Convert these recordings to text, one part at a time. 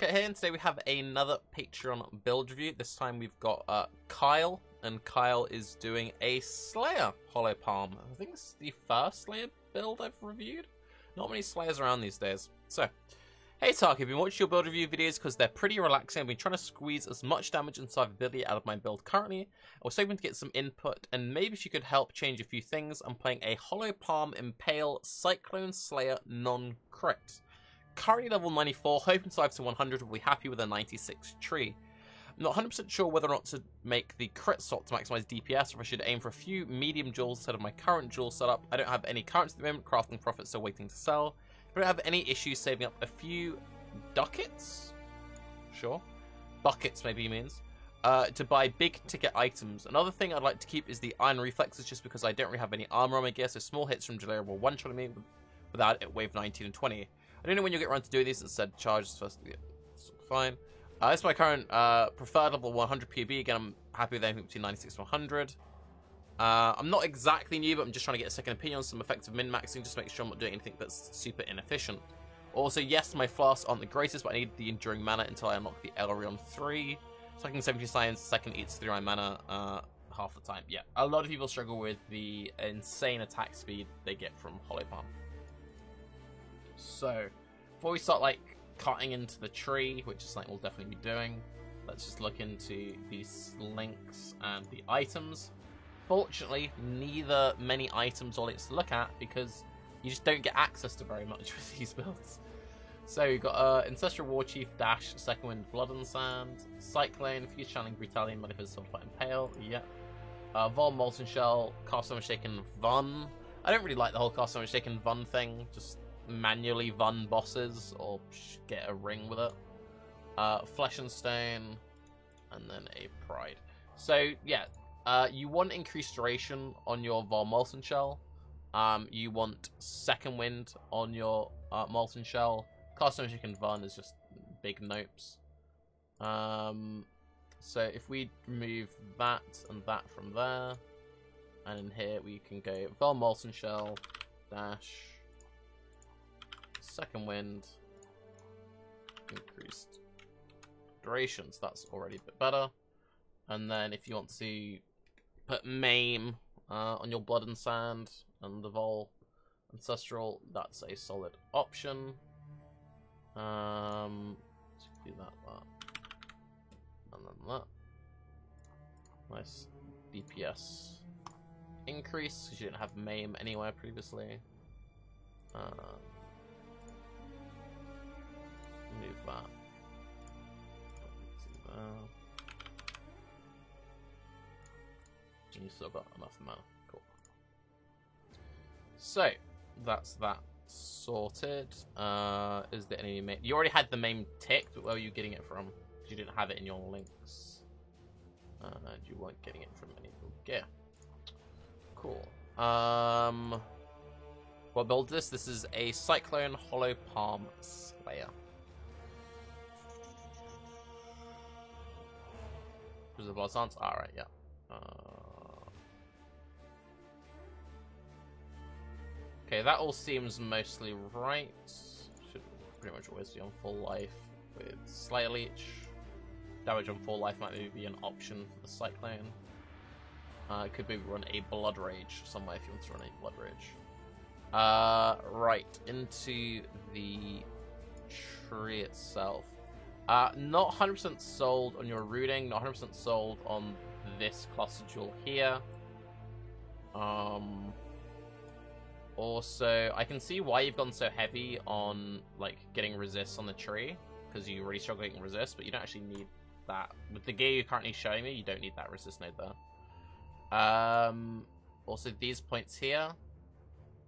Okay, here and today we have another Patreon build review. This time we've got Kyle, and Kyle is doing a Slayer Hollow Palm. I think this is the first Slayer build I've reviewed. Not many Slayers around these days. So, hey Tark, if you watch your build review videos because they're pretty relaxing, I've been trying to squeeze as much damage and survivability out of my build currently. I was hoping to get some input, and maybe if you could help change a few things. I'm playing a Hollow Palm Impale Cyclone Slayer non-crit. Currently level 94, hoping to survive to 100, will be happy with a 96 tree. I'm not 100% sure whether or not to make the crit swap to maximize DPS, or if I should aim for a few medium jewels instead of my current jewel setup. I don't have any currency at the moment, crafting profits still waiting to sell. I don't have any issues saving up a few ducats? Sure. Buckets maybe he means. To buy big ticket items. Another thing I'd like to keep is the iron reflexes, just because I don't really have any armor on my gear, so small hits from Jalera will one-shot me without it wave 19 and 20. I don't know when you'll get around to doing these. It said charges first. Yeah, it's fine. This is my current preferred level 100 PB. Again, I'm happy with anything between 96 and 100. I'm not exactly new, but I'm just trying to get a second opinion on some effective min-maxing, just to make sure I'm not doing anything that's super inefficient. Also, yes, my flasks aren't the greatest, but I need the enduring mana until I unlock the Elarion 3. Stacking 70 science, second eats 3 iron mana half the time. Yeah, a lot of people struggle with the insane attack speed they get from Hollow Palm. So, before we start, like, cutting into the tree, which is something we'll definitely be doing, let's just look into these links and the items. Fortunately, neither many items or links to look at, because you just don't get access to very much with these builds. So, we've got Ancestral Warchief, Dash, Second Wind, Blood and Sand, Cyclone, Fuse Channeling, Brutality, Manifest, Swordfight, and Pale, yep. Vol, Molten Shell, Cast Iron Shaken, Vun. I don't really like the whole Cast Iron Shaken Vun thing, just manually Vun bosses or get a ring with it. Flesh and Stone, and then a Pride. So yeah, you want increased duration on your Vol Molten Shell. You want Second Wind on your Molten Shell. Cast Iron Shaken Vun is just big nopes. So if we remove that and that from there, and in here we can go Vol Molten Shell, Dash, Second Wind, increased duration, so that's already a bit better. And then if you want to put Maim on your Blood and Sand and the Vol Ancestral, that's a solid option. Let's do that, and then that. Nice DPS increase, because you didn't have Maim anywhere previously. Move that. And you still got enough mana. Cool. So, that's that sorted. Is there any main? You already had the main ticked, but where were you getting it from? Because you didn't have it in your links. And you weren't getting it from any gear. Cool. What build is this? This is a Cyclone Hollow Palm Slayer. Was the Blood Stance? Alright, yeah. Okay, that all seems mostly right. Should pretty much always be on full life with Slayer Leech. Damage on full life might maybe be an option for the Cyclone. It could maybe run a Blood Rage somewhere if you want to run a Blood Rage. Right, into the tree itself. Not 100% sold on your rooting, not 100% sold on this cluster jewel here. Also, I can see why you've gone so heavy on, like, getting resist on the tree, because you really struggle getting resist, but you don't actually need that. With the gear you're currently showing me, you don't need that resist node there. Also, these points here,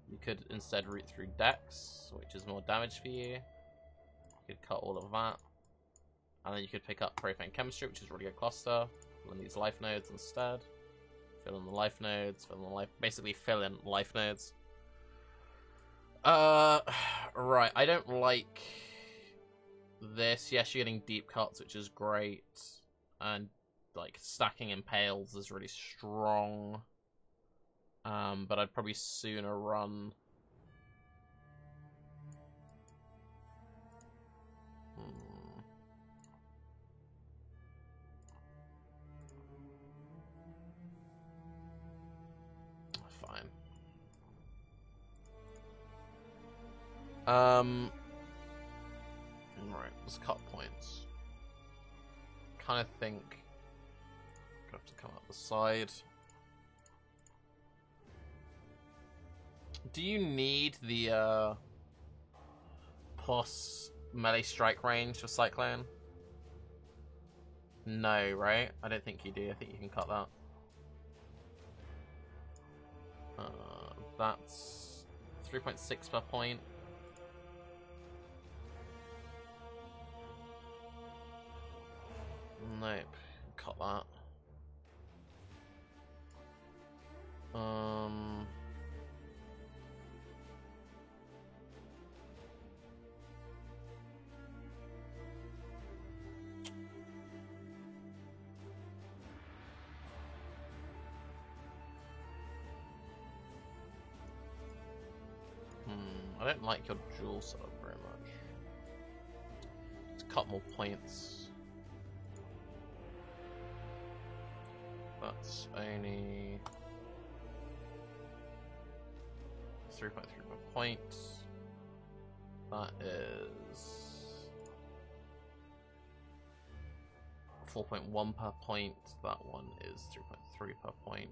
you could instead route through Dex, which is more damage for you. You could cut all of that. And then you could pick up Profane Chemistry, which is a really good cluster. Fill in these life nodes instead. Fill in the life nodes, basically fill in life nodes. Right, I don't like this. Yes, you're getting deep cuts, which is great. And, like, stacking Impales is really strong. But I'd probably sooner run Right, let's cut points. Kind of think I have to come up the side. Do you need the plus melee strike range for Cyclone? No, right? I don't think you do. I think you can cut that. That's 3.6 per point. Nope. Cut that. I don't like your jewel setup very much. Let's cut more points. That's only 3.3 per point. That is 4.1 per point. That one is 3.3 per point.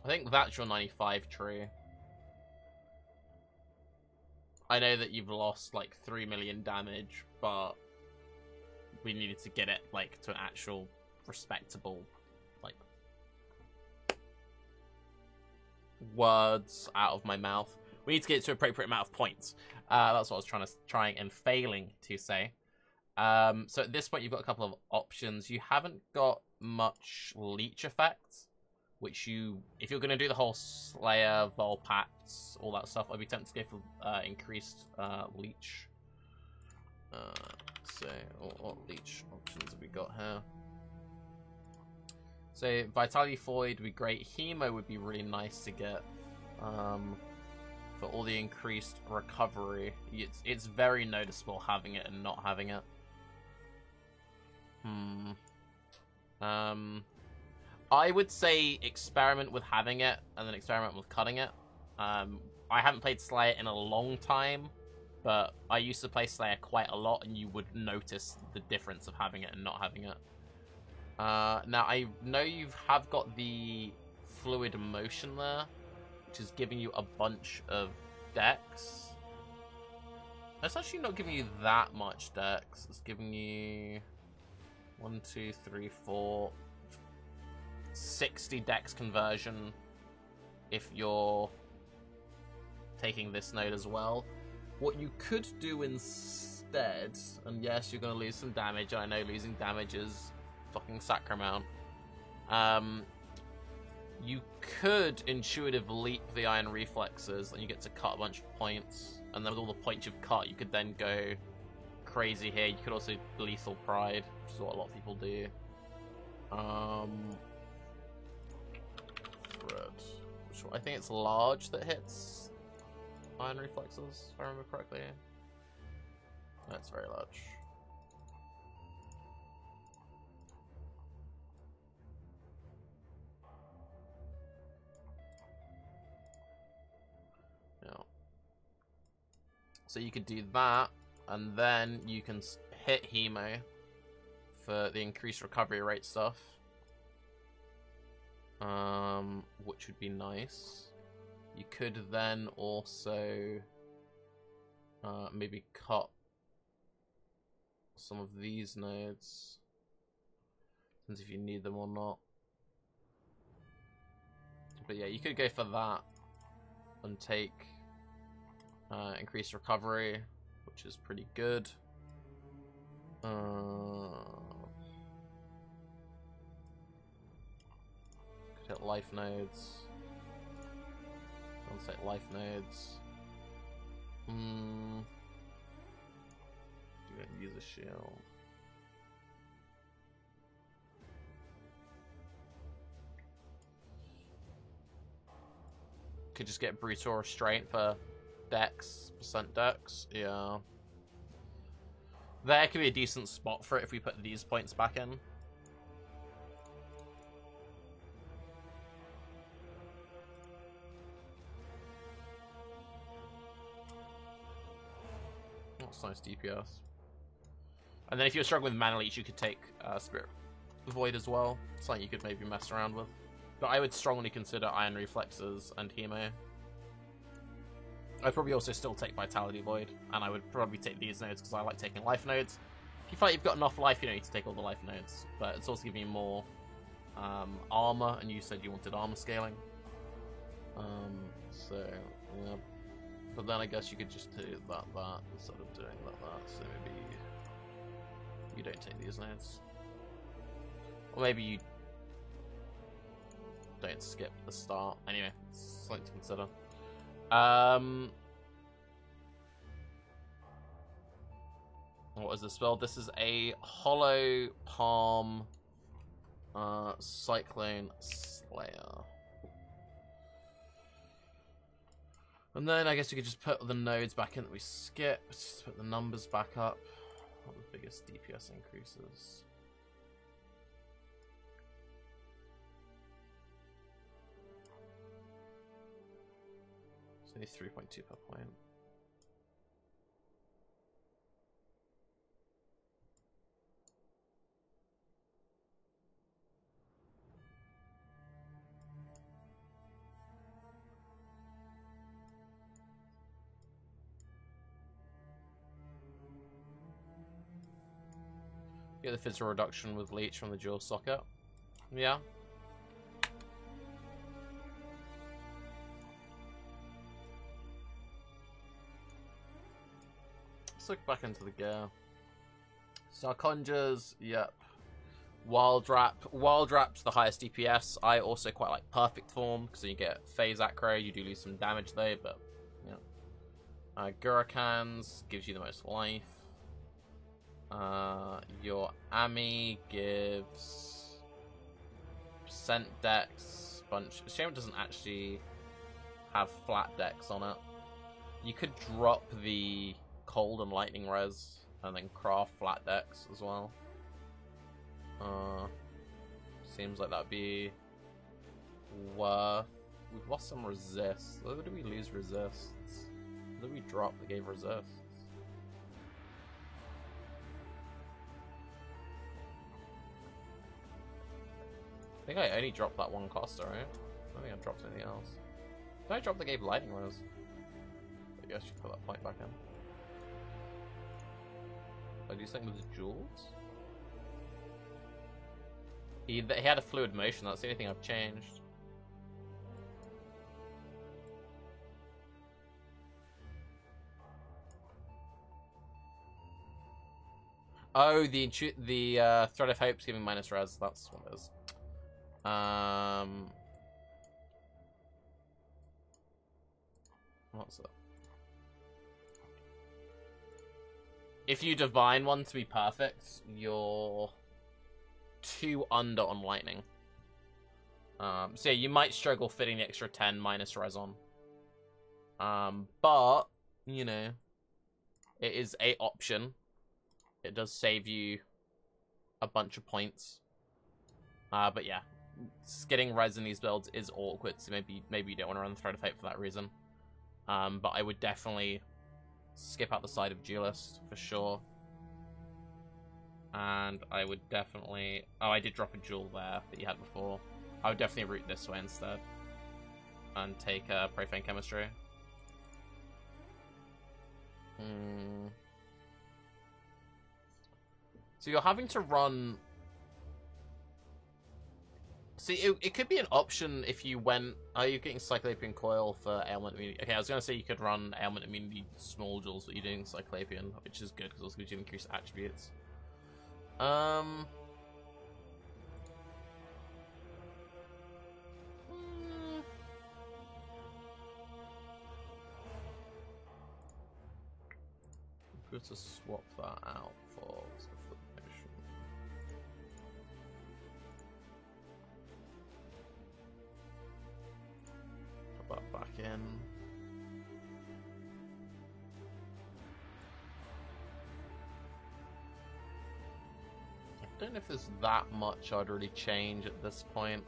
I think that's your 95 tree. I know that you've lost like 3 million damage, but we needed to get it like to an actual respectable like words out of my mouth. We need to get it to an appropriate amount of points. That's what I was trying and failing to say. So at this point you've got a couple of options. You haven't got much leech effects, which if you're going to do the whole Slayer, Volpacts, all that stuff, I'd be tempted to go for increased leech. So, what leech options have we got here? So, Vitality Void would be great. Hemo would be really nice to get for all the increased recovery. It's very noticeable having it and not having it. I would say experiment with having it and then experiment with cutting it. I haven't played Slayer in a long time, but I used to play Slayer quite a lot, and you would notice the difference of having it and not having it. Now, I know you have got the fluid motion there, which is giving you a bunch of dex. It's actually not giving you that much dex. It's giving you 1, 2, 3, 4, 60 dex conversion if you're taking this node as well. What you could do instead, and yes, you're going to lose some damage, I know losing damage is fucking sacramount. You could intuitive leap the iron reflexes and you get to cut a bunch of points, and then with all the points you've cut, you could then go crazy here. You could also lethal pride, which is what a lot of people do. I think it's large that hits iron reflexes, if I remember correctly. That's very large. Yeah. So you could do that, and then you can hit Hemo for the increased recovery rate stuff. Which would be nice. You could then also maybe cut some of these nodes, depends if you need them or not. But yeah, you could go for that and take increased recovery, which is pretty good. Hit life nodes. Let's take life nodes. Do it, use a shield. Could just get brutal restraint for dex, percent dex. Yeah. There could be a decent spot for it if we put these points back in. That's nice DPS. And then if you're struggling with Mana Leech, you could take Spirit Void as well. Something you could maybe mess around with. But I would strongly consider Iron Reflexes and Hemo. I'd probably also still take Vitality Void, and I would probably take these nodes because I like taking life nodes. If you feel like you've got enough life, you don't need to take all the life nodes, but it's also giving you more armor, and you said you wanted armor scaling. So, yeah. But then I guess you could just do that instead of doing that. So maybe you don't take these nodes. Or maybe you don't skip the start. Anyway, it's something to consider. What is this spell? This is a Hollow Palm Cyclone Slayer. And then I guess we could just put the nodes back in that we skipped. Just put the numbers back up. What are the biggest DPS increases? It's only 3.2 per point. Get the physical reduction with Leech from the dual socket. Yeah. Let's look back into the gear. Star Conjures, yep. Wild Rap's the highest DPS. I also quite like Perfect Form, because you get phase acro, you do lose some damage though, but yeah. Gurukans gives you the most life. Your Ami gives percent dex bunch. Shame it doesn't actually have flat dex on it. You could drop the cold and lightning res and then craft flat dex as well. Seems like that'd be worth. We've lost some resist. Where did we lose resist? What did we drop that gave resist? I think I only dropped that one coster, right? I don't think I dropped anything else. Did I drop the gave lightning res? I guess you put that point back in. Did I do something with the jewels? He had a fluid motion, that's the only thing I've changed. Oh, the Thread of Hope's giving minus res, that's what it is. What's it? If you divine one to be perfect, you're 2 under on lightning. So yeah, you might struggle fitting the extra 10 minus res on. But, you know, it is a option. It does save you a bunch of points. But yeah, getting res in these builds is awkward, so maybe you don't want to run the Thread of Fate for that reason. But I would definitely skip out the side of Duelist for sure. And I would definitely... Oh, I did drop a jewel there that you had before. I would definitely route this way instead. And take Profane Chemistry. So you're having to run... See, it could be an option if you went... Are you getting Cyclopean Coil for Ailment Immunity? Okay, I was going to say you could run Ailment Immunity small jewels, but you're doing Cyclopean, which is good because it also gives you increased attributes. Good to swap that out for the potion. Put that back in. I don't know if there's that much I'd really change at this point.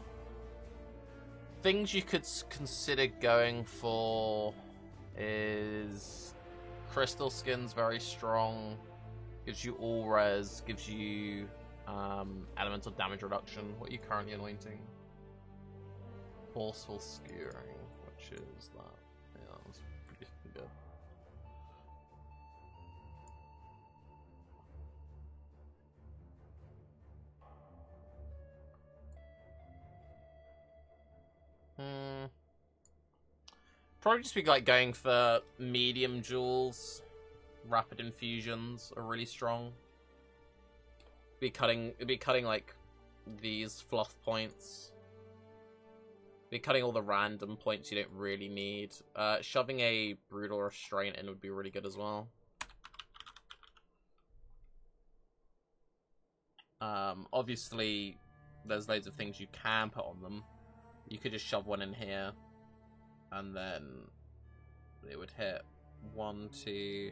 Things you could consider going for is... Crystal Skin's very strong. Gives you all res. Gives you elemental damage reduction. What are you currently anointing? Forceful Skewering. Which is that? Yeah, that's pretty good. Probably just be like going for medium jewels. Rapid infusions are really strong. It'd be cutting like these fluff points. Be cutting all the random points you don't really need. Shoving a brutal restraint in would be really good as well. Obviously, there's loads of things you can put on them. You could just shove one in here, and then it would hit 1, 2,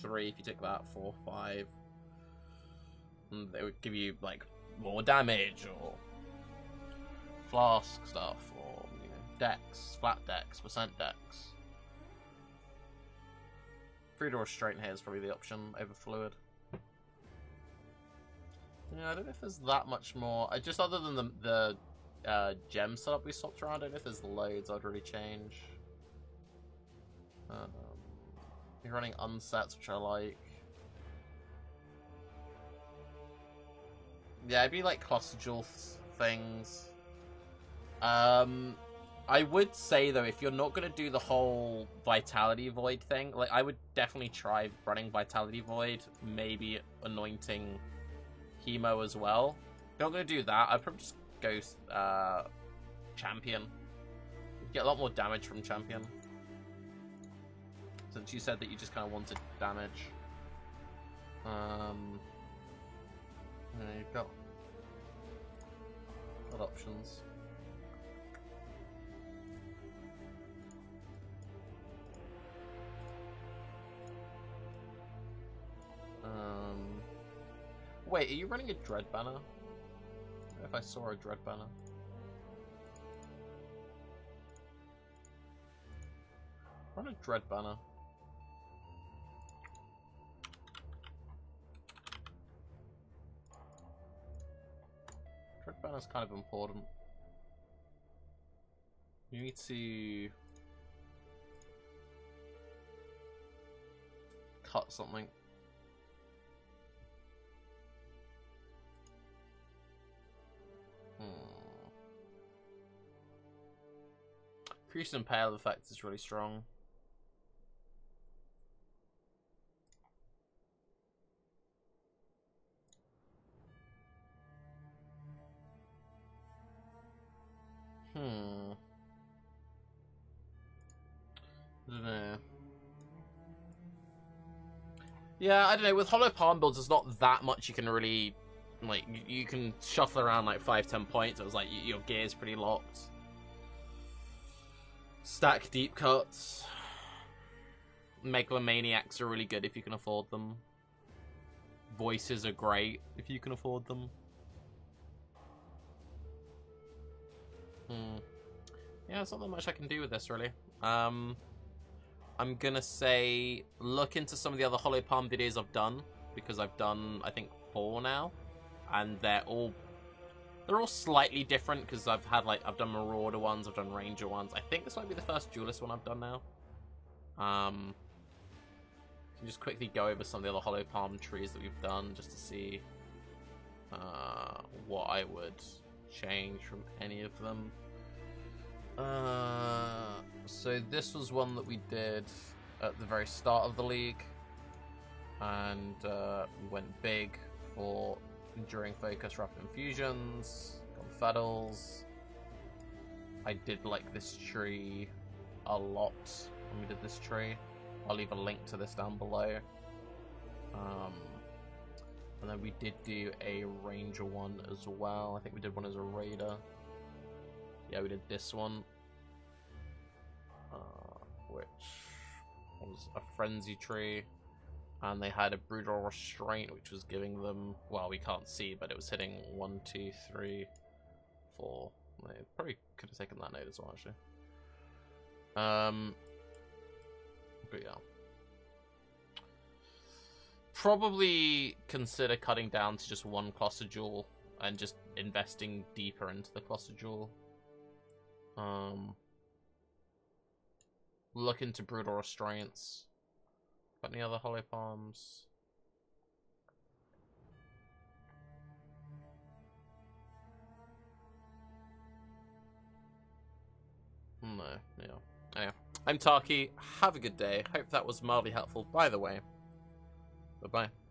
3 if you took that, 4, 5. And it would give you like more damage or flask stuff or dex, flat dex, percent dex. Brutal restraint here is probably the option over fluid. Yeah, I don't know if there's that much more. Just other than the gem setup we swapped around, I don't know if there's loads I'd really change. You're running unsets, which I like. Yeah, it'd be like cluster jewel things. I would say though, if you're not gonna do the whole Vitality Void thing, like I would definitely try running Vitality Void, maybe anointing Hemo as well. If you're not gonna do that, I'd probably just go Champion. You get a lot more damage from Champion. Since you said that you just kind of wanted damage. Yeah, you've got options. Wait, are you running a Dread Banner? I don't know if I saw a Dread Banner. Run a Dread Banner. Dread Banner's kind of important. You need to cut something. Increase in Pale effect is really strong. I don't know. Yeah, I don't know. With Hollow Palm builds, there's not that much you can really... Like, you can shuffle around like 5-10 points. It was like, your gear's pretty locked. Stack deep cuts. Megalomaniacs are really good if you can afford them. Voices are great if you can afford them. Yeah, there's not that much I can do with this, really. I'm gonna say look into some of the other Hollow Palm videos I've done, because I've done, I think, 4 now, and they're all slightly different, because I've done Marauder ones, I've done Ranger ones. I think this might be the first Duelist one I've done now. Can just quickly go over some of the other Hollow Palm trees that we've done, just to see what I would change from any of them. So this was one that we did at the very start of the league, and we went big for Enduring Focus, Rapid Infusions, Confedels. I did like this tree a lot when we did this tree. I'll leave a link to this down below. And then we did do a Ranger one as well. I think we did one as a Raider. Yeah, we did this one, which was a Frenzy tree, and they had a Brutal Restraint, which was giving them, well, we can't see, but it was hitting 1, 2, 3, 4. They probably could have taken that note as well, actually. But yeah. probably consider cutting down to just one cluster jewel and just investing deeper into the cluster jewel. Look into brutal restraints. Got any other hollow palms? No, yeah. Anyway, I'm Taki. Have a good day. Hope that was mildly helpful, by the way. Bye-bye.